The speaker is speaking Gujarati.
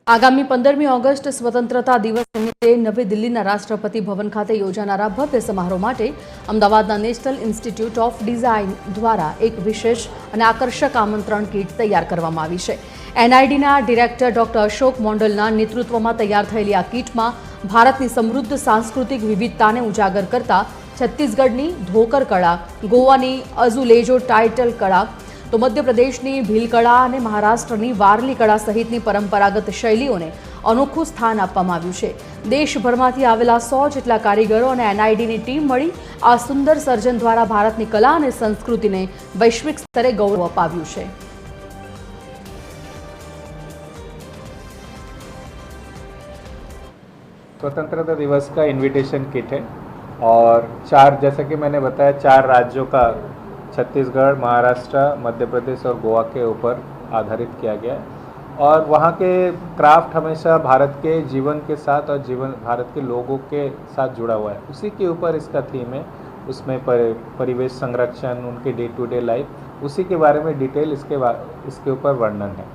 આગામી 15મી ઓગસ્ટ સ્વતંત્રતા દિવસ નિમિત્તે નવી દિલ્હીના રાષ્ટ્રપતિ ભવન ખાતે યોજાનારા ભવ્ય સમારોહ માટે અમદાવાદના નેશનલ ઇન્સ્ટિટ્યૂટ ઓફ ડિઝાઇન દ્વારા એક વિશેષ અને આકર્ષક આમંત્રણ કીટ તૈયાર કરવામાં આવી છે। એનઆઈડીના ડિરેક્ટર ડોક્ટર અશોક મોંડલના નેતૃત્વમાં તૈયાર થયેલી આ કીટમાં ભારતની સમૃદ્ધ સાંસ્કૃતિક વિવિધતાને ઉજાગર કરતા છત્તીસગઢની ધોકર કળા, ગોવાની અઝુલેજો ટાઇટલ કળા, તો મધ્યપ્રદેશની ભીલકળા અને મહારાષ્ટ્રની વારલી કળા સહિતની પરંપરાગત શૈલીઓને અનોખું સ્થાન આપવામાં આવ્યું છે। દેશભરમાંથી આવેલા 100 જેટલા કારીગરો અને એનઆઈડીની ટીમ મળી આ સુંદર સર્જન દ્વારા ભારતની કલા અને સંસ્કૃતિને વૈશ્વિક સ્તરે ગૌરવ અપાવ્યું છે। स्वतंत्रता दिवस का इनविटेशन किट है और जैसा कि मैंने बताया 4 राज्यों का छत्तीसगढ़, महाराष्ट्र, मध्य प्रदेश और गोवा के ऊपर आधारित किया गया है और वहाँ के क्राफ्ट हमेशा भारत के जीवन के साथ और भारत के लोगों के साथ जुड़ा हुआ है। उसी के ऊपर इसका थीम है। उसमें परिवेश संरक्षण, उनके डे टू डे लाइफ, उसी के बारे में डिटेल इसके ऊपर वर्णन है।